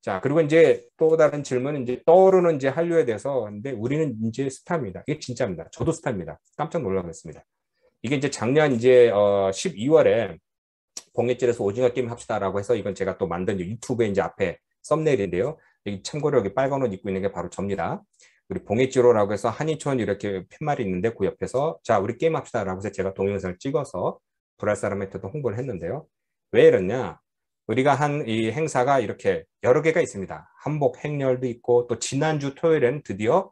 자, 그리고 이제 또 다른 질문은 이제 떠오르는 이제 한류에 대해서. 근데 우리는 이제 스타입니다. 이게 진짜입니다. 저도 스타입니다. 깜짝 놀라겠습니다. 이게 이제 작년 이제 12월에 봉해질에서 오징어 게임 합시다라고 해서, 이건 제가 또 만든 유튜브에 이제 앞에 썸네일인데요. 여기 참고로 여기 빨간 옷 입고 있는 게 바로 접니다. 우리 봉해지로라고 해서 한인촌 이렇게 팻말이 있는데 그 옆에서 자 우리 게임 합시다라고 해서 제가 동영상을 찍어서 불알 사람한테도 홍보를 했는데요. 왜 이러냐? 우리가 한 이 행사가 이렇게 여러 개가 있습니다. 한복 행렬도 있고, 또 지난주 토요일에는 드디어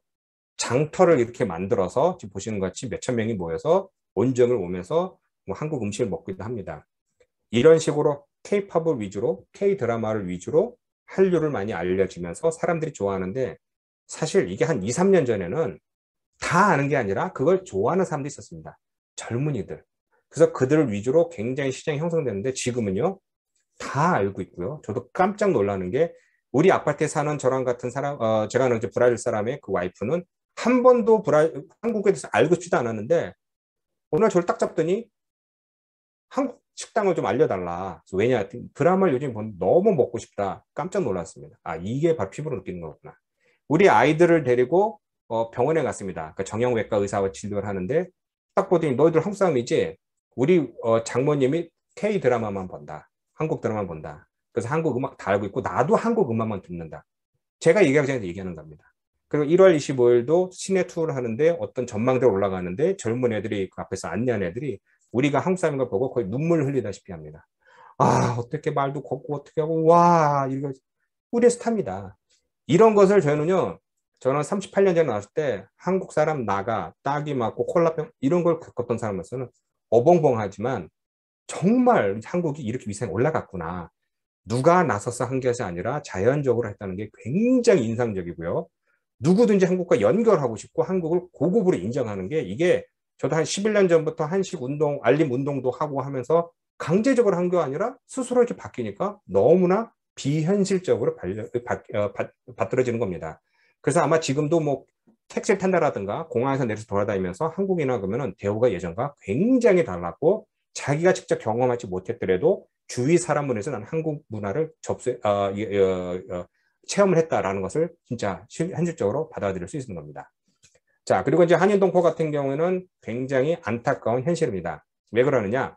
장터를 이렇게 만들어서 지금 보시는 것 같이 몇천 명이 모여서 온정을 오면서 뭐 한국 음식을 먹기도 합니다. 이런 식으로 K-팝을 위주로, K-드라마를 위주로 한류를 많이 알려지면서 사람들이 좋아하는데, 사실 이게 한 2, 3년 전에는 다 아는 게 아니라 그걸 좋아하는 사람도 있었습니다. 젊은이들. 그래서 그들을 위주로 굉장히 시장이 형성됐는데, 지금은요 다 알고 있고요. 저도 깜짝 놀라는 게, 우리 아파트에 사는 저랑 같은 사람, 제가 아는 이제 브라질 사람의 그 와이프는 한 번도 한국에 대해서 알고 싶지도 않았는데, 오늘 저를 딱 잡더니 한국 식당을 좀 알려달라. 왜냐, 드라마를 요즘 보면 너무 먹고 싶다. 깜짝 놀랐습니다. 아, 이게 바로 피부로 느끼는 거구나. 우리 아이들을 데리고 병원에 갔습니다. 그러니까 정형외과 의사와 진료를 하는데, 딱 보더니 너희들 한국 사람이지? 우리 장모님이 K 드라마만 본다. 한국 드라마만 본다. 그래서 한국 음악 다 알고 있고 나도 한국 음악만 듣는다. 제가 얘기하기 전에 얘기하는 겁니다. 그리고 1월 25일도 시내 투어를 하는데 어떤 전망대에 올라가는데 젊은 애들이 그 앞에서 안내하는 애들이 우리가 한국 사람인 걸 보고 거의 눈물을 흘리다시피 합니다. 아, 어떻게 말도 걷고 어떻게 하고, 와, 이거 우리의 스타입니다. 이런 것을 저는 38년 전에 나왔을 때 한국 사람 나가 딱이 맞고 콜라병 이런 걸 겪었던 사람으로서는 어벙벙하지만, 정말 한국이 이렇게 위상이 올라갔구나. 누가 나서서 한 것이 아니라 자연적으로 했다는 게 굉장히 인상적이고요. 누구든지 한국과 연결하고 싶고 한국을 고급으로 인정하는 게, 이게 저도 한 11년 전부터 한식 운동, 알림 운동도 하고 하면서 강제적으로 한 게 아니라 스스로 이렇게 바뀌니까 너무나 비현실적으로 받들어지는 겁니다. 그래서 아마 지금도 뭐 택시를 탄다라든가 공항에서 내려서 돌아다니면서 한국이나 그러면은 대우가 예전과 굉장히 달랐고, 자기가 직접 경험하지 못했더라도 주위 사람으로 해서 난 한국 문화를 체험을 했다라는 것을 진짜 현실적으로 받아들일 수 있는 겁니다. 자, 그리고 이제 한인동포 같은 경우에는 굉장히 안타까운 현실입니다. 왜 그러느냐?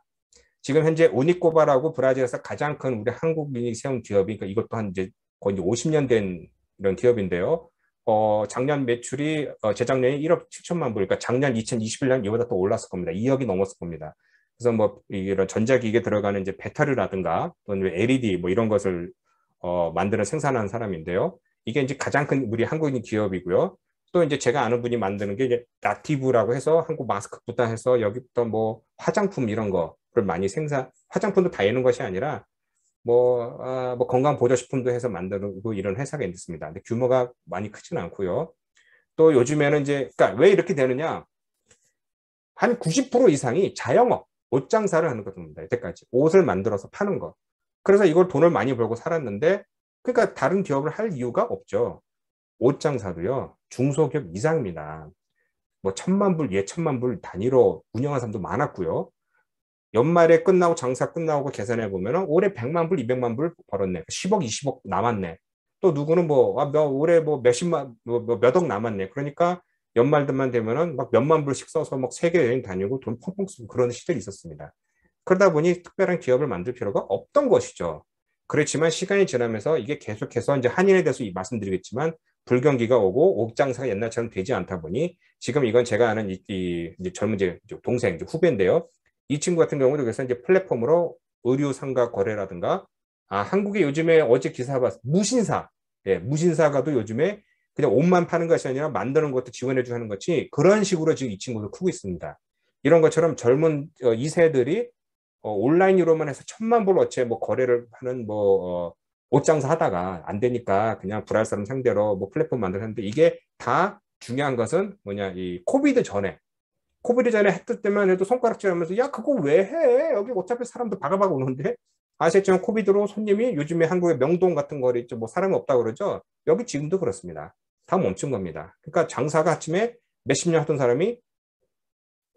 지금 현재 우니코바라고 브라질에서 가장 큰 우리 한국인이 세운 기업이, 그러니까 이것도 한 이제 거의 50년 된 이런 기업인데요. 작년 매출이 재작년에 1억 7천만 불, 그러니까 작년 2021년 이보다 또 올랐을 겁니다. 2억이 넘었을 겁니다. 그래서 뭐 이런 전자기기에 들어가는 이제 배터리라든가 또는 LED 뭐 이런 것을 만드는 생산하는 사람인데요. 이게 이제 가장 큰 우리 한국인 기업이고요. 또 이제 제가 아는 분이 만드는 게 이제 나티브라고 해서 한국 마스크부터 해서 여기부터 뭐 화장품 이런 거를 많이 화장품도 다 이는 것이 아니라 뭐 건강 보조식품도 해서 만들고 이런 회사가 있습니다. 근데 규모가 많이 크지는 않고요. 또 요즘에는 이제, 그러니까 왜 이렇게 되느냐? 한 90% 이상이 자영업, 옷 장사를 하는 겁니다. 이때까지 옷을 만들어서 파는 거. 그래서 이걸 돈을 많이 벌고 살았는데, 그러니까 다른 기업을 할 이유가 없죠. 옷 장사도요, 중소기업 이상입니다. 뭐 천만 불, 예천만 불 단위로 운영한 사람도 많았고요. 연말에 끝나고 장사 끝나고 계산해 보면 올해 100만 불, 200만 불 벌었네. 10억, 20억 남았네. 또 누구는 뭐 올해 뭐 몇십만, 몇억 남았네. 그러니까 연말들만 되면은 막 몇만 불씩 써서 막 세계 여행 다니고 돈 펑펑 쓰고 그런 시절이 있었습니다. 그러다 보니 특별한 기업을 만들 필요가 없던 것이죠. 그렇지만 시간이 지나면서 이게 계속해서 이제 한인에 대해서 말씀드리겠지만 불경기가 오고 옥장사가 옛날처럼 되지 않다 보니 지금 이건 제가 아는 이제 젊은 이제 동생, 이제 후배인데요. 이 친구 같은 경우도 그래서 이제 플랫폼으로 의류 상가 거래라든가, 한국에 요즘에 어제 기사 봤어. 무신사. 예, 무신사가도 요즘에 그냥 옷만 파는 것이 아니라 만드는 것도 지원해주고 하는 것이 그런 식으로 지금 이 친구도 크고 있습니다. 이런 것처럼 젊은 2세들이 온라인으로만 해서 천만 불 어치 뭐 거래를 하는 옷 장사 하다가 안 되니까 그냥 불알 사람 상대로 뭐 플랫폼 만들었는데, 이게 다 중요한 것은 뭐냐, 이 코비드 전에 했을 때만 해도 손가락질 하면서 야 그거 왜 해? 여기 어차피 사람도 바가바가 오는데. 아시겠지만 코비드로 손님이 요즘에 한국의 명동 같은 거리 있죠. 뭐 사람이 없다 그러죠. 여기 지금도 그렇습니다. 다 멈춘 겁니다. 그러니까 장사가 아침에 몇십 년 하던 사람이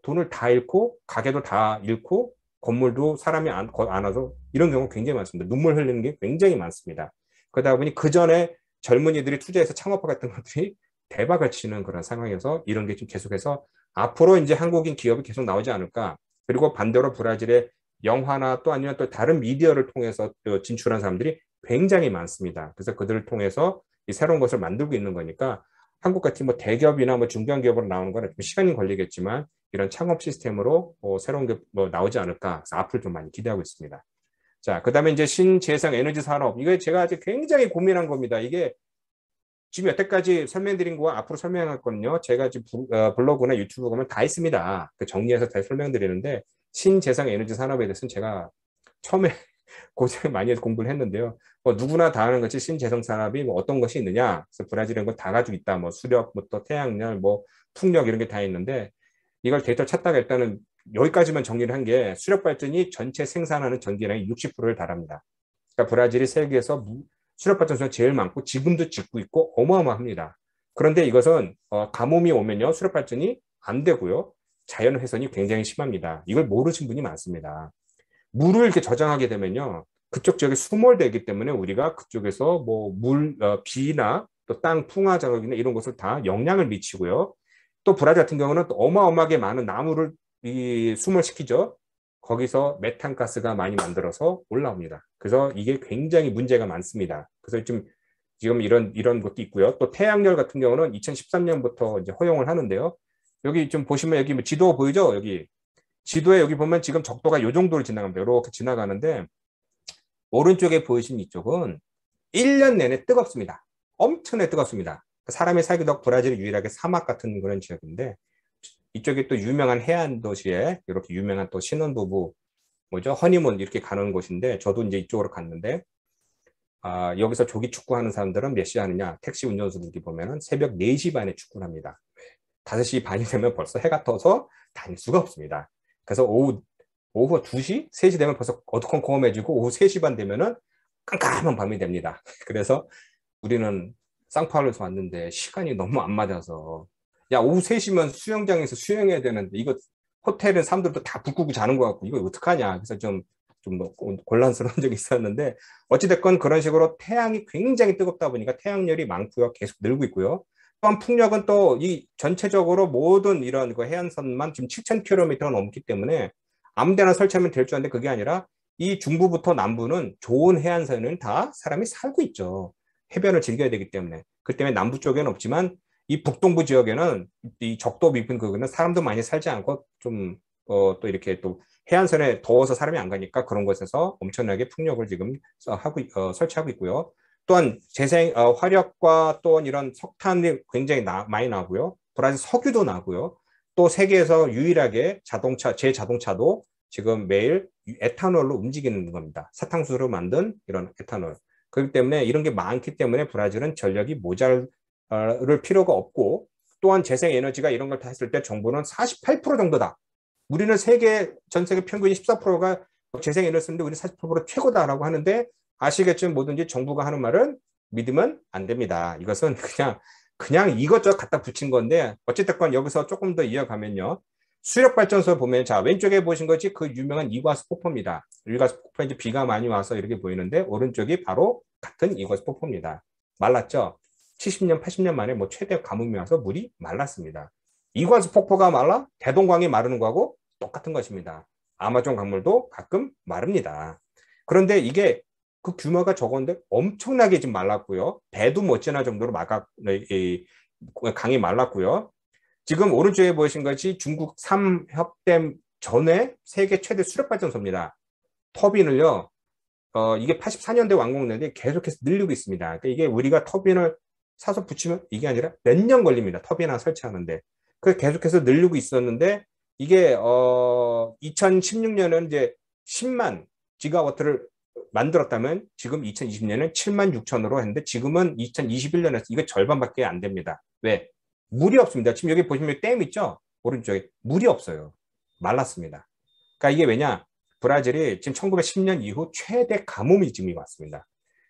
돈을 다 잃고 가게도 다 잃고 건물도 사람이 안 와서 이런 경우 굉장히 많습니다. 눈물 흘리는 게 굉장히 많습니다. 그러다 보니 그 전에 젊은이들이 투자해서 창업화했던 것들이 대박을 치는 그런 상황에서 이런 게 좀 계속해서 앞으로 이제 한국인 기업이 계속 나오지 않을까. 그리고 반대로 브라질의 영화나 또 아니면 또 다른 미디어를 통해서 진출한 사람들이 굉장히 많습니다. 그래서 그들을 통해서 이 새로운 것을 만들고 있는 거니까 한국 같은 뭐 대기업이나 뭐 중견기업으로 나오는 거는 좀 시간이 걸리겠지만 이런 창업 시스템으로 새로운 게 뭐 나오지 않을까. 그래서 앞으로 좀 많이 기대하고 있습니다. 자, 그다음에 이제 신재생 에너지 산업. 이거 제가 아직 굉장히 고민한 겁니다. 이게 지금 여태까지 설명드린 거와 앞으로 설명할 거는요. 제가 지금 블로그나 유튜브 보면 다 있습니다. 그 정리해서 다 설명드리는데 신재생 에너지 산업에 대해서는 제가 처음에 고생 많이 해서 공부를 했는데요. 뭐 누구나 다 아는 것이 신재생 산업이 뭐 어떤 것이 있느냐. 그래서 브라질은 거 다 가지고 있다. 뭐 수력, 뭐 태양열, 뭐 풍력 이런 게 다 있는데 이걸 데이터 찾다가 일단은 여기까지만 정리를 한 게 수력 발전이 전체 생산하는 전기량의 60%를 달합니다. 그러니까 브라질이 세계에서 수력 발전소가 제일 많고 지금도 짓고 있고 어마어마합니다. 그런데 이것은 가뭄이 오면요 수력 발전이 안 되고요 자연 훼손이 굉장히 심합니다. 이걸 모르신 분이 많습니다. 물을 이렇게 저장하게 되면요 그쪽 지역에 수몰되기 때문에 우리가 그쪽에서 뭐 비나 또 땅 풍화 작업이나 이런 것을 다 영향을 미치고요. 또 브라질 같은 경우는 또 어마어마하게 많은 나무를 수몰시키죠. 거기서 메탄가스가 많이 만들어서 올라옵니다. 그래서 이게 굉장히 문제가 많습니다. 그래서 지금 이런 것도 있고요. 또 태양열 같은 경우는 2013년부터 이제 허용을 하는데요. 여기 좀 보시면 여기 지도 보이죠? 여기 지도에 여기 보면 지금 적도가 이 정도로 지나갑니다. 이렇게 지나가는데 오른쪽에 보이신 이쪽은 1년 내내 뜨겁습니다. 엄청나게 뜨겁습니다. 사람이 살기도 브라질이 유일하게 사막 같은 그런 지역인데 이쪽에 또 유명한 해안 도시에 이렇게 유명한 또 신혼부부 뭐죠? 허니문 이렇게 가는 곳인데 저도 이제 이쪽으로 갔는데 여기서 조기 축구하는 사람들은 몇 시 하느냐? 택시 운전수들이 보면은 새벽 4시 반에 축구를 합니다. 5시 반이 되면 벌써 해가 떠서 다닐 수가 없습니다. 그래서 오후 2시, 3시 되면 벌써 어두컴컴해지고 오후 3시 반 되면은 깜깜한 밤이 됩니다. 그래서 우리는 상파울로에서 왔는데 시간이 너무 안 맞아서 야 오후 3시면 수영장에서 수영해야 되는데 이거 호텔은 사람들도 다 불 끄고 자는 것 같고 이거 어떡하냐. 그래서 좀 곤란스러운 적이 있었는데 어찌됐건 그런 식으로 태양이 굉장히 뜨겁다 보니까 태양열이 많고요. 계속 늘고 있고요. 또한 풍력은 또 이 전체적으로 모든 이런 그 해안선만 지금 7,000km가 넘기 때문에 아무데나 설치하면 될 줄 알았는데 그게 아니라 이 중부부터 남부는 좋은 해안선은 다 사람이 살고 있죠. 해변을 즐겨야 되기 때문에. 그 때문에 남부 쪽에는 없지만 이 북동부 지역에는 이 적도 깊은 그거는 사람도 많이 살지 않고 좀 또 이렇게 또 해안선에 더워서 사람이 안 가니까 그런 곳에서 엄청나게 풍력을 지금 설치하고 있고요. 또한 화력과 또 이런 석탄이 굉장히 많이 나고요. 브라질 석유도 나고요. 또 세계에서 유일하게 제 자동차도 지금 매일 에탄올로 움직이는 겁니다. 사탕수로 만든 이런 에탄올. 그렇기 때문에 이런 게 많기 때문에 브라질은 전력이 모자랄 필요가 없고 또한 재생에너지가 이런 걸 다 했을 때 정부는 48% 정도다. 우리는 전 세계 평균이 14%가 재생에너지 쓰는데 우리 48% 최고다라고 하는데 아시겠지만 뭐든지 정부가 하는 말은 믿으면 안 됩니다. 이것은 그냥 이것저것 갖다 붙인 건데 어쨌든 여기서 조금 더 이어가면요. 수력발전소 보면 자 왼쪽에 보신 것이 그 유명한 이과수 폭포입니다. 이과수 폭포 이제 비가 많이 와서 이렇게 보이는데 오른쪽이 바로 같은 이과수 폭포입니다. 말랐죠? 70년, 80년 만에 뭐 최대 가뭄이 와서 물이 말랐습니다. 이과수 폭포가 말라 대동강이 마르는 거하고 똑같은 것입니다. 아마존 강물도 가끔 마릅니다. 그런데 이게 그 규모가 적었는데 엄청나게 지금 말랐고요. 배도 못 지날 정도로 강이 말랐고요. 지금 오른쪽에 보이신 것이 중국 삼협댐 전에 세계 최대 수력발전소입니다. 터빈을요. 이게 84년대 완공됐는데 계속해서 늘리고 있습니다. 그러니까 이게 우리가 터빈을 사서 붙이면 이게 아니라 몇 년 걸립니다. 터빈 하나 설치하는데. 그래서 계속해서 늘리고 있었는데 이게 2016년은 이제 10만 기가와트를 만들었다면 지금 2020년은 7만 6천으로 했는데 지금은 2021년에서 이거 절반밖에 안 됩니다. 왜? 물이 없습니다. 지금 여기 보시면 댐 있죠? 오른쪽에 물이 없어요. 말랐습니다. 그러니까 이게 왜냐? 브라질이 지금 1910년 이후 최대 가뭄이 지금 왔습니다.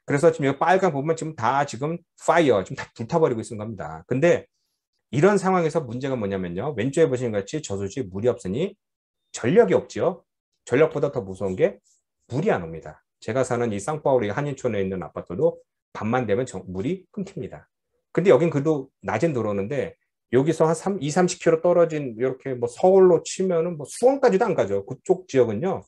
그래서 지금 여기 빨간 부분 지금 다 지금 지금 다 불타버리고 있는 겁니다. 근데 이런 상황에서 문제가 뭐냐면요. 왼쪽에 보시는 것 같이 저수지에 물이 없으니 전력이 없지요. 전력보다 더 무서운 게 물이 안 옵니다. 제가 사는 이 상파울리 한인촌에 있는 아파트도 밤만 되면 물이 끊깁니다. 근데 여긴 그래도 낮엔 들어오는데 여기서 한 2, 30km 떨어진 이렇게 뭐 서울로 치면은 뭐 수원까지도 안 가죠. 그쪽 지역은요.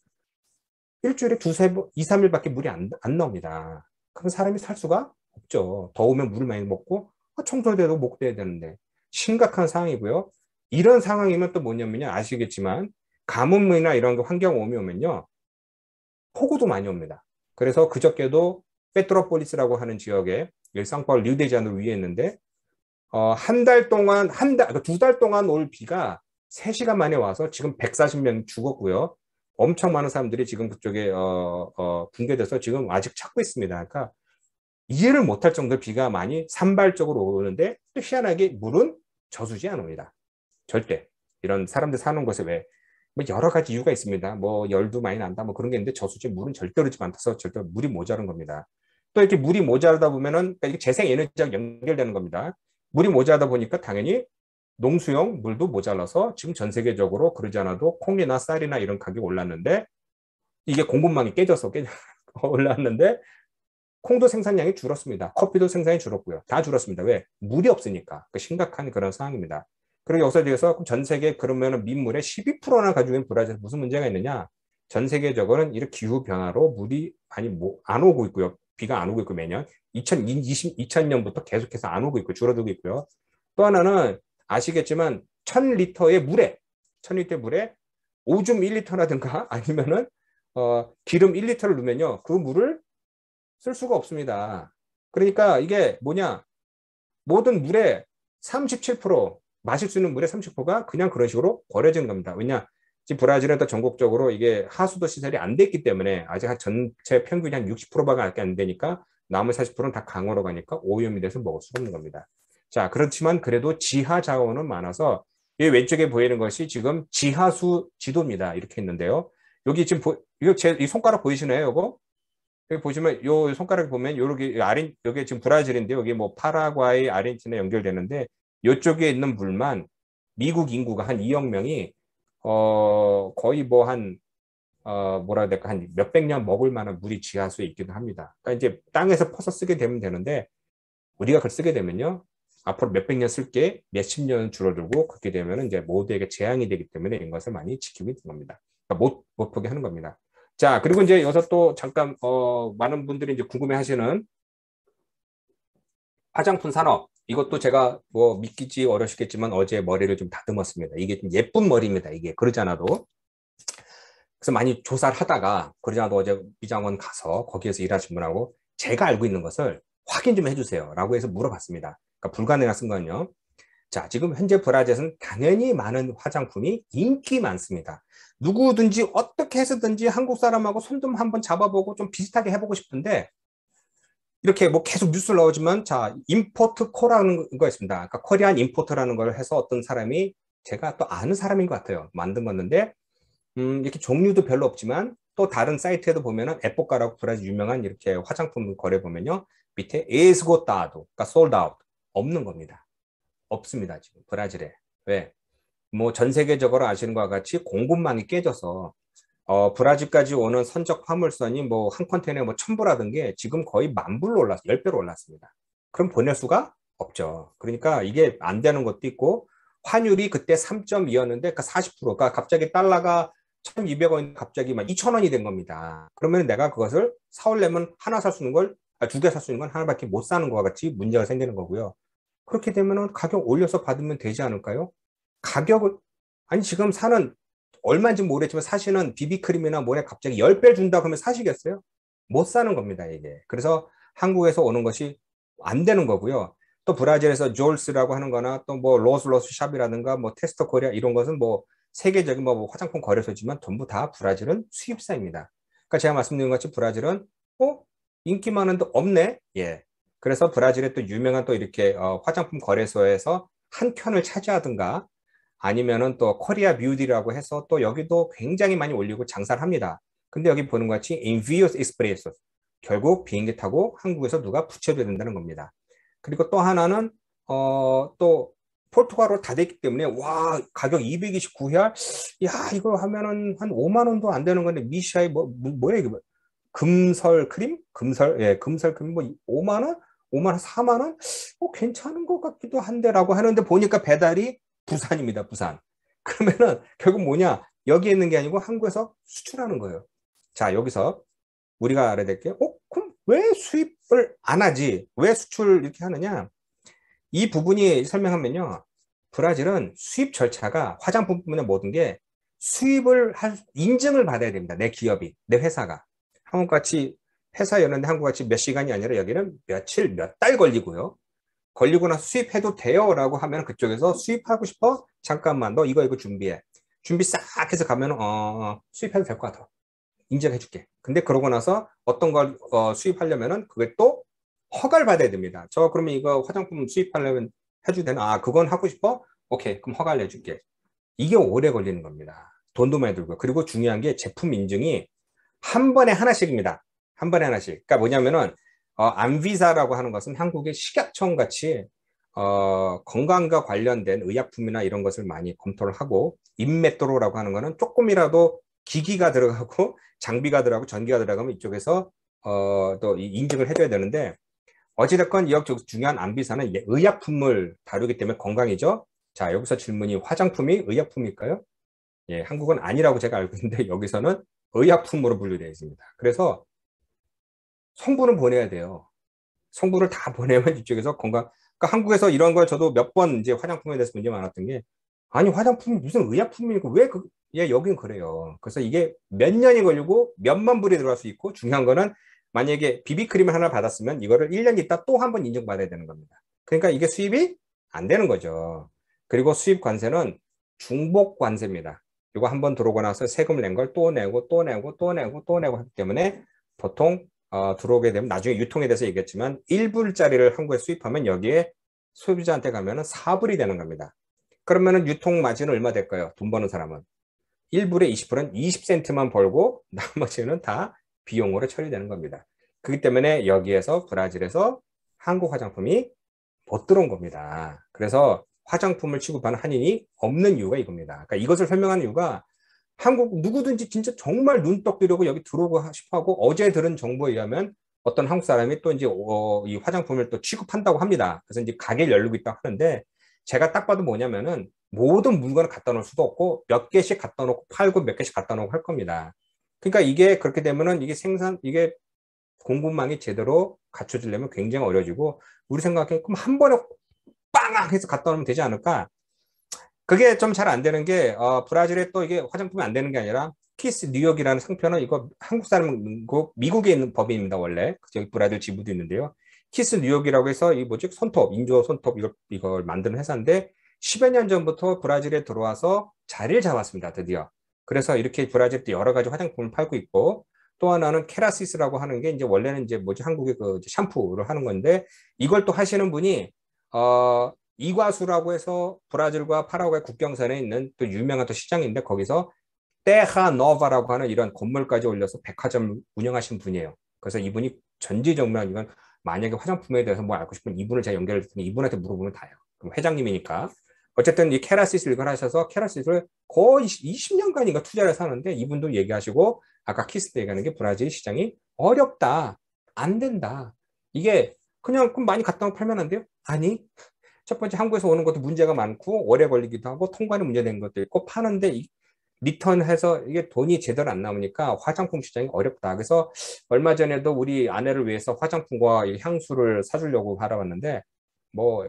일주일에 두세 번, 2, 3일밖에 물이 안 나옵니다. 그럼 사람이 살 수가 없죠. 더우면 물을 많이 먹고 청소돼도 목돼야 되는데 심각한 상황이고요. 이런 상황이면 또 뭐냐면요. 아시겠지만 가뭄이나 이런 거 환경 오염이 오면요. 폭우도 많이 옵니다. 그래서 그저께도 페트로폴리스라고 하는 지역에 일상파울 리우데자네이루 위에 있는데 한 달 동안 그러니까 2달 동안 올 비가 3시간 만에 와서 지금 140명 죽었고요. 엄청 많은 사람들이 지금 그쪽에 붕괴돼서 지금 아직 찾고 있습니다. 그러니까 이해를 못할 정도로 비가 많이 산발적으로 오는데 또 희한하게 물은 저수지 않습니다. 절대. 이런 사람들 사는 곳에 왜 뭐 여러 가지 이유가 있습니다. 뭐 열도 많이 난다 뭐 그런 게 있는데 저수지 물은 절대 흐르지 않아서 절대 물이 모자란 겁니다. 또 이렇게 물이 모자라다 보면은 그러니까 이게 재생에너지랑 연결되는 겁니다. 물이 모자라다 보니까 당연히 농수용 물도 모자라서 지금 전 세계적으로 그러지 않아도 콩이나 쌀이나 이런 가격이 올랐는데 이게 공급망이 깨져서 올랐는데 콩도 생산량이 줄었습니다. 커피도 생산이 줄었고요. 다 줄었습니다. 왜? 물이 없으니까. 심각한 그런 상황입니다. 그리고 여기서 대해서 전 세계 그러면 민물의 12%나 가지고 있는 브라질에 무슨 문제가 있느냐? 전 세계적으로는 이런 기후 변화로 물이 많이 안 오고 있고요. 비가 안 오고 있고 매년 2000년부터 계속해서 안 오고 있고 줄어들고 있고요. 또 하나는 아시겠지만 1000리터의 물에 오줌 1리터라든가 아니면은 기름 1리터를 넣으면요. 그 물을 쓸 수가 없습니다. 그러니까 이게 뭐냐? 모든 물의 37%, 마실 수 있는 물의 30%가 그냥 그런 식으로 버려지는 겁니다. 왜냐? 지금 브라질은 또 전국적으로 이게 하수도 시설이 안 됐기 때문에 아직 한 전체 평균이 한 60%밖에 안 되니까 나머지 40%는 다 강으로 가니까 오염이 돼서 먹을 수가 없는 겁니다. 자, 그렇지만 그래도 지하 자원은 많아서 이 왼쪽에 보이는 것이 지금 지하수 지도입니다. 이렇게 있는데요. 여기 지금 이거 이 손가락 보이시나요? 이거? 여기 보시면 요 손가락 보면 여기 지금 브라질인데 여기 뭐 파라과이, 아르헨티나 연결되는데 이쪽에 있는 물만 미국 인구가 한 2억 명이 거의 뭐 한 뭐라 해야 될까 한 몇백 년 먹을 만한 물이 지하수에 있기도 합니다. 그러니까 이제 땅에서 퍼서 쓰게 되면 되는데 우리가 그걸 쓰게 되면요 앞으로 몇백 년 쓸 게 몇십 년 줄어들고 그렇게 되면 이제 모두에게 재앙이 되기 때문에 이런 것을 많이 지키고 있는 겁니다. 그러니까 못 보게 하는 겁니다. 자, 그리고 이제 여기서 또 잠깐, 많은 분들이 이제 궁금해 하시는 화장품 산업. 이것도 제가 뭐 믿기지 어려우시겠지만 어제 머리를 좀 다듬었습니다. 이게 좀 예쁜 머리입니다. 이게 그러지 않아도. 그래서 많이 조사를 하다가 그러지 않아도 어제 미장원 가서 거기에서 일하신 분하고 제가 알고 있는 것을 확인 좀 해주세요. 라고 해서 물어봤습니다. 그러니까 불가능한 쓴 건요. 자, 지금 현재 브라질은 당연히 많은 화장품이 인기 많습니다. 누구든지 어떻게 해서든지 한국 사람하고 손 좀 한번 잡아보고 좀 비슷하게 해보고 싶은데 이렇게 뭐 계속 뉴스를 나오지만 자, 임포트 코라는 거 있습니다. 그러니까 코리안 임포트라는 걸 해서 어떤 사람이 제가 또 아는 사람인 것 같아요. 만든 건데 이렇게 종류도 별로 없지만 또 다른 사이트에도 보면은 에포카라고 브라질 유명한 이렇게 화장품 거래 보면요. 밑에 에스고타도, 그러니까 솔드 아웃 없는 겁니다. 없습니다. 지금 브라질에. 왜? 뭐 전 세계적으로 아시는 것과 같이 공급망이 깨져서 브라질까지 오는 선적 화물선이 뭐 한 컨테이너에 뭐 1000부라든 게 지금 거의 10,000불로 10배로 올랐습니다. 그럼 보낼 수가 없죠. 그러니까 이게 안 되는 것도 있고 환율이 그때 3.2였는데 그 40%가 갑자기 달러가 1,200원 갑자기 막 2,000원이 된 겁니다. 그러면 내가 그것을 사오려면 하나 살 수 있는 걸, 두 개 살 수 있는 건 하나밖에 못 사는 것과 같이 문제가 생기는 거고요. 그렇게 되면은 가격 올려서 받으면 되지 않을까요? 가격을, 아니, 지금 사는, 얼마인지 모르겠지만 사시는 비비크림이나 뭐에 갑자기 10배 준다 그러면 사시겠어요? 못 사는 겁니다, 이게. 그래서 한국에서 오는 것이 안 되는 거고요. 또 브라질에서 졸스라고 하는 거나 또 뭐 로스로스 샵이라든가 뭐 테스터 코리아 이런 것은 뭐 세계적인 뭐 화장품 거래소지만 전부 다 브라질은 수입사입니다. 그러니까 제가 말씀드린 것 같이 브라질은 인기 많은데 없네? 예. 그래서 브라질의 또 유명한 또 이렇게 화장품 거래소에서 한 켠을 차지하든가 아니면은 또 코리아 뷰티라고 해서 또 여기도 굉장히 많이 올리고 장사를 합니다. 근데 여기 보는 것 같이 인비오스 익스프레소 결국 비행기 타고 한국에서 누가 붙여줘야 된다는 겁니다. 그리고 또 하나는 또 포르투갈어로 다 됐기 때문에 와 가격 229야 야 이거 하면은 한 5만 원도 안 되는 건데 미샤이 뭐야 이게 금설 크림? 금설 크림 뭐 5만 원? 5만 원, 4만 원? 괜찮은 것 같기도 한데라고 하는데 보니까 배달이 부산입니다, 부산. 그러면은 결국 뭐냐? 여기에 있는 게 아니고 한국에서 수출하는 거예요. 자, 여기서 우리가 알아야 될 게, 그럼 왜 수입을 안 하지? 왜 수출 이렇게 하느냐? 이 부분이 설명하면요. 브라질은 수입 절차가 화장품뿐만 모든 게 수입을 인증을 받아야 됩니다. 내 기업이, 내 회사가. 한국같이 회사였는데 한국같이 몇 시간이 아니라 여기는 며칠, 몇 달 걸리고요. 걸리고 나서 수입해도 돼요 라고 하면 그쪽에서 수입하고 싶어? 잠깐만, 너 이거 준비해. 준비 싹 해서 가면 수입해도 될 것 같아. 인정해 줄게. 근데 그러고 나서 어떤 걸 수입하려면은 그게 또 허가를 받아야 됩니다. 저 그러면 이거 화장품 수입하려면 해줘도 되나? 그건 하고 싶어? 오케이, 그럼 허가를 내줄게. 이게 오래 걸리는 겁니다. 돈도 많이 들고. 그리고 중요한 게 제품 인증이 한 번에 하나씩입니다. 한 번에 하나씩. 그러니까 뭐냐면은 안비사라고 하는 것은 한국의 식약청 같이 건강과 관련된 의약품이나 이런 것을 많이 검토를 하고, 인메트로라고 하는 거는 조금이라도 기기가 들어가고 장비가 들어가고 전기가 들어가면 이쪽에서 또 인증을 해줘야 되는데, 어찌됐건 이 중요한 안비사는 의약품을 다루기 때문에 건강이죠. 자, 여기서 질문이 화장품이 의약품일까요? 예, 한국은 아니라고 제가 알고 있는데 여기서는 의약품으로 분류되어 있습니다. 그래서 성분을 보내야 돼요. 성분을 다 보내면 이쪽에서 건강, 그러니까 한국에서 이런 걸 저도 몇 번 이제 화장품에 대해서 문제 많았던 게, 아니, 화장품이 무슨 의약품이고 왜 예, 여긴 그래요. 그래서 이게 몇 년이 걸리고 몇만 불이 들어갈 수 있고, 중요한 거는 만약에 비비크림을 하나 받았으면 이거를 1년 있다 또 한 번 인증받아야 되는 겁니다. 그러니까 이게 수입이 안 되는 거죠. 그리고 수입 관세는 중복 관세입니다. 이거 한 번 들어오고 나서 세금 낸 걸 또 내고 또 내고 또 내고 또 내고 하기 때문에 보통 들어오게 되면 나중에 유통에 대해서 얘기했지만 1불짜리를 한국에 수입하면 여기에 소비자한테 가면은 4불이 되는 겁니다. 그러면은 유통 마진은 얼마 될까요? 돈 버는 사람은 1불에 20%는 20센트만 벌고 나머지는 다 비용으로 처리되는 겁니다. 그렇기 때문에 여기에서 브라질에서 한국 화장품이 못 들어온 겁니다. 그래서 화장품을 취급하는 한인이 없는 이유가 이겁니다. 그러니까 이것을 설명하는 이유가 한국 누구든지 진짜 정말 눈떡 들여고 여기 들어오고 싶어 하고, 어제 들은 정보에 의하면 어떤 한국 사람이 또 이제 이 화장품을 또 취급한다고 합니다. 그래서 이제 가게를 열리고 있다고 하는데, 제가 딱 봐도 뭐냐면은 모든 물건을 갖다 놓을 수도 없고 몇 개씩 갖다 놓고 팔고 몇 개씩 갖다 놓고 할 겁니다. 그러니까 이게 그렇게 되면은 이게 공급망이 제대로 갖춰지려면 굉장히 어려워지고, 우리 생각에 그럼 한 번에 빵 해서 갖다 놓으면 되지 않을까? 그게 좀 잘 안 되는 게, 브라질에 또 이게 화장품이 안 되는 게 아니라, 키스 뉴욕이라는 상표는 이거 한국 사람이고 미국에 있는 법인입니다, 원래. 여기 브라질 지부도 있는데요. 키스 뉴욕이라고 해서 이 뭐지? 손톱, 인조 손톱 이걸 만드는 회사인데, 10여 년 전부터 브라질에 들어와서 자리를 잡았습니다, 드디어. 그래서 이렇게 브라질도 여러 가지 화장품을 팔고 있고, 또 하나는 케라시스라고 하는 게 이제 원래는 이제 뭐지? 한국의 그 샴푸를 하는 건데, 이걸 또 하시는 분이, 이과수라고 해서 브라질과 파라과이 국경선에 있는 또 유명한 또 시장인데, 거기서 테하 노바라고 하는 이런 건물까지 올려서 백화점 운영하신 분이에요. 그래서 이분이 전지전능한, 이건 만약에 화장품에 대해서 뭐 알고 싶으면 이분을 제가 연결했더니 이분한테 물어보면 다요. 그럼 회장님이니까. 어쨌든 이 케라시스 이걸 하셔서 케라시스를 거의 20년간인가 투자를 해서 하는데, 이분도 얘기하시고 아까 키스도 얘기하는 게 브라질 시장이 어렵다, 안 된다. 이게 그냥 그럼 많이 갖다 놓고 팔면 안 돼요? 아니, 첫 번째 한국에서 오는 것도 문제가 많고 오래 걸리기도 하고 통관이 문제된 것도 있고, 파는데 리턴해서 이게 돈이 제대로 안 나오니까 화장품 시장이 어렵다. 그래서 얼마 전에도 우리 아내를 위해서 화장품과 향수를 사주려고 알아봤는데, 뭐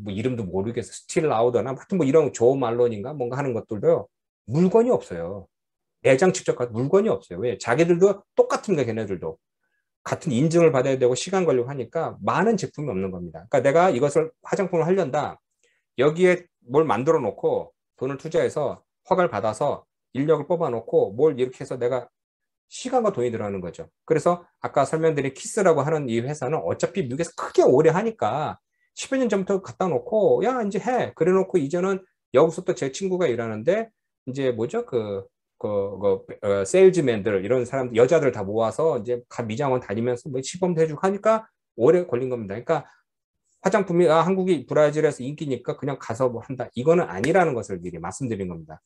이름도 모르겠어. 스틸 라우더나 하여튼 뭐 이런 조 말론인가 뭔가 하는 것들도 물건이 없어요. 매장 직접 가서 물건이 없어요. 왜? 자기들도 똑같은데 걔네들도 같은 인증을 받아야 되고 시간 걸리고 하니까 많은 제품이 없는 겁니다. 그러니까 내가 이것을 화장품을 하려다 여기에 뭘 만들어 놓고 돈을 투자해서 허가를 받아서 인력을 뽑아 놓고 뭘 이렇게 해서 내가 시간과 돈이 들어가는 거죠. 그래서 아까 설명드린 키스라고 하는 이 회사는 어차피 미국에서 크게 오래 하니까 10여 년 전부터 갖다 놓고 야 이제 해 그래 놓고, 이제는 여기서 또 제 친구가 일하는데 이제 뭐죠 세일즈맨들 이런 사람들 여자들 다 모아서 이제 미장원 다니면서 뭐 시범도 해주고 하니까 오래 걸린 겁니다. 그러니까 화장품이 한국이 브라질에서 인기니까 그냥 가서 뭐 한다, 이거는 아니라는 것을 미리 말씀드린 겁니다.